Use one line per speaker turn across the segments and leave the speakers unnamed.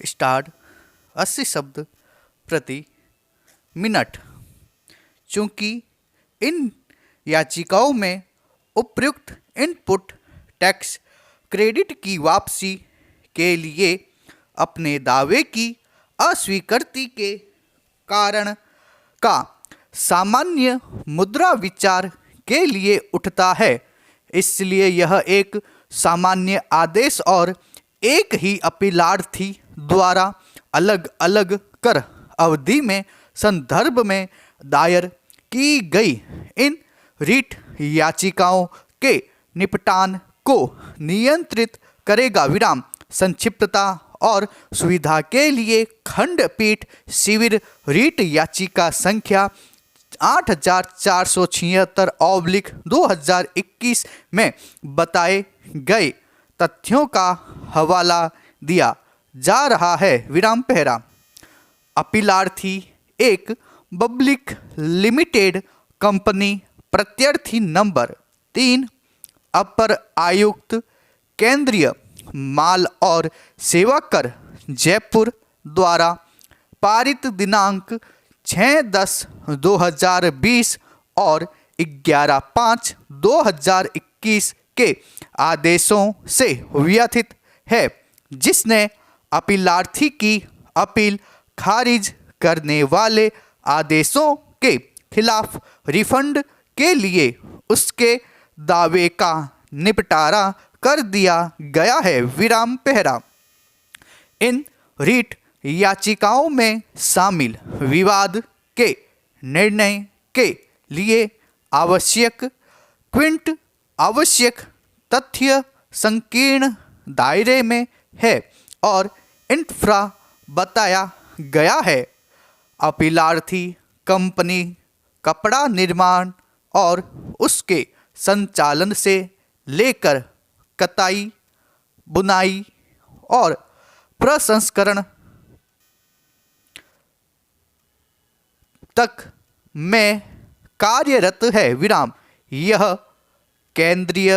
Start 80 शब्द प्रति minute. चूँकि इन याचिकाओं में उपयुक्त इनपुट टैक्स क्रेडिट की वापसी के लिए अपने दावे की अस्वीकृति के कारण का सामान्य मुद्रा विचार के लिए उठता है, इसलिए यह एक सामान्य आदेश और एक ही अपीलार्थी द्वारा अलग अलग कर अवधि में संदर्भ में दायर की गई इन रिट याचिकाओं के निपटान को नियंत्रित करेगा। संक्षिप्तता और सुविधा के लिए खंडपीठ शिविर रिट याचिका संख्या 8476/2021 में बताए गए तथ्यों का हवाला दिया जा रहा है। अपीलार्थी एक पब्लिक लिमिटेड कंपनी प्रत्यर्थी नंबर 3 अपर आयुक्त केंद्रीय माल और सेवा कर जयपुर द्वारा पारित दिनांक 6/10/2020 और 11/5/2021 के आदेशों से व्यथित है, जिसने अपीलार्थी की अपील खारिज करने वाले आदेशों के खिलाफ रिफंड के लिए उसके दावे का निपटारा कर दिया गया है। इन रिट याचिकाओं में शामिल विवाद के निर्णय के लिए आवश्यक तथ्य संकीर्ण दायरे में है और इंफ्रा बताया गया है। अपीलार्थी कंपनी कपड़ा निर्माण और उसके संचालन से लेकर कताई, बुनाई और प्रसंस्करण तक में कार्यरत है। यह केंद्रीय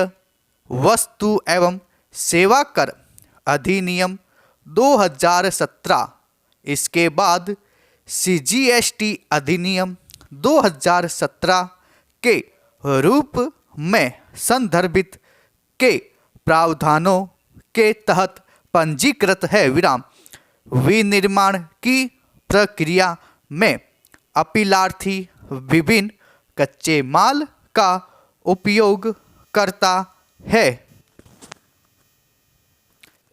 वस्तु एवं सेवा कर अधिनियम 2017, इसके बाद CGST अधिनियम 2017 के रूप में संदर्भित के प्रावधानों के तहत पंजीकृत है। विनिर्माण की प्रक्रिया में अपीलार्थी विभिन्न कच्चे माल का उपयोग करता है।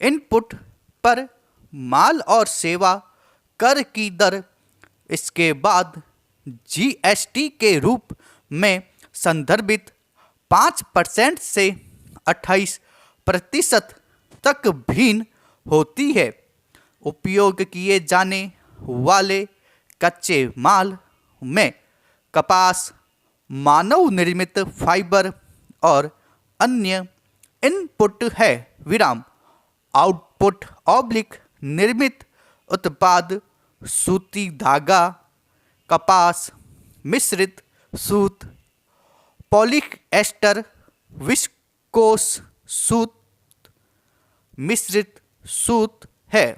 इनपुट पर माल और सेवा कर की दर इसके बाद GST के रूप में संदर्भित 5% से 28% तक भिन्न होती है। उपयोग किए जाने वाले कच्चे माल में कपास, मानव निर्मित फाइबर और अन्य इनपुट है। आउटपुट निर्मित उत्पाद सूती धागा, कपास, मिश्रित सूत, पॉलिएस्टर, विस्कोस सूत, मिश्रित सूत है।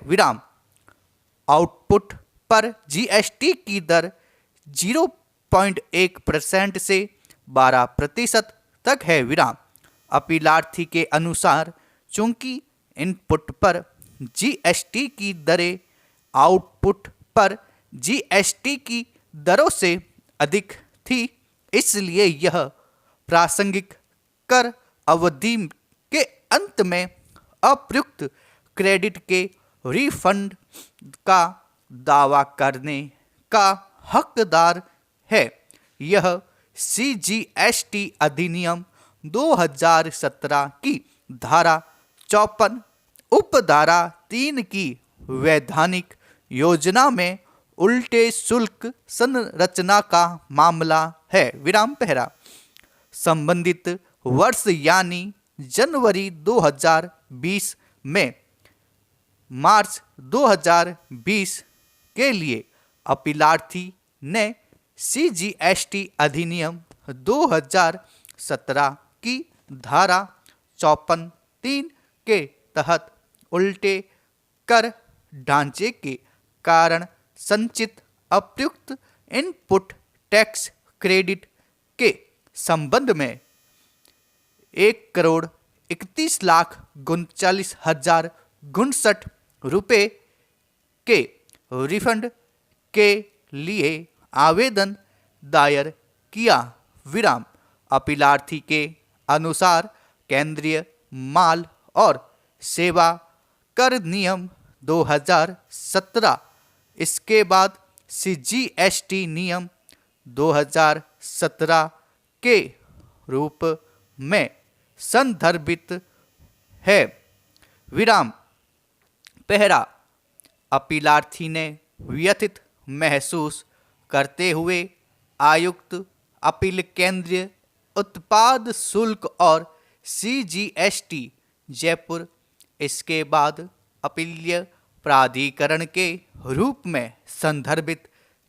आउटपुट पर GST की दर 0.1% से 12% तक है। अपीलार्थी के अनुसार चूंकि इनपुट पर GST की दरें आउटपुट पर GST की दरों से अधिक थी, इसलिए यह प्रासंगिक कर अवधि के अंत में अप्रयुक्त क्रेडिट के रिफंड का दावा करने का हकदार है। यह CGST अधिनियम 2017 की धारा 54 उपधारा 3 की वैधानिक योजना में उल्टे शुल्क संरचना का मामला है। संबंधित वर्ष यानी जनवरी 2020 में मार्च 2020 के लिए अपीलार्थी ने CGST अधिनियम 2017 की धारा 54(3) के तहत उल्टे कर ढांचे के कारण संचित अप्रयुक्त इनपुट टैक्स क्रेडिट के संबंध में 1,31,39,59 रुपये के रिफंड के लिए आवेदन दायर किया। विराम अपीलार्थी के अनुसार केंद्रीय माल और सेवा कर नियम 2017, इसके बाद CGST नियम 2017 के रूप में संदर्भित है। विराम पहरा अपीलार्थी ने व्यथित महसूस करते हुए आयुक्त अपील केंद्रीय उत्पाद शुल्क और CGST जयपुर, इसके बाद अपीलीय प्राधिकरण के रूप में संदर्भित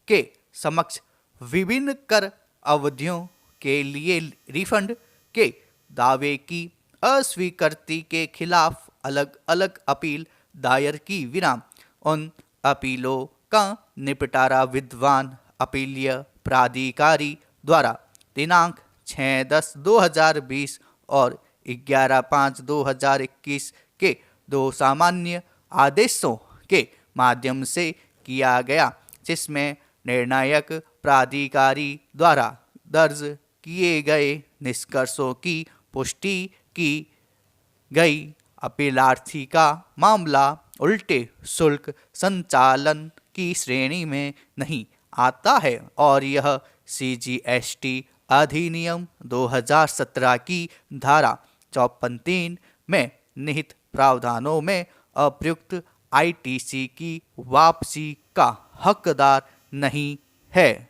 के समक्ष विभिन्न कर अवधियों के लिए रिफंड के दावे की अस्वीकृति के खिलाफ अलग अलग अपील दायर की। विराम उन अपीलों का निपटारा विद्वान अपीलीय प्राधिकारी द्वारा दिनांक 6/10/2020 और 11/5/2021 के 2 सामान्य आदेशों के माध्यम से किया गया, जिसमें निर्णायक प्राधिकारी द्वारा दर्ज किए गए निष्कर्षों की पुष्टि की गई। अपीलार्थी का मामला उल्टे शुल्क संचालन की श्रेणी में नहीं आता है और यह CGST अधिनियम 2017 की धारा 54(3) में निहित प्रावधानों में अप्रयुक्त ITC की वापसी का हकदार नहीं है।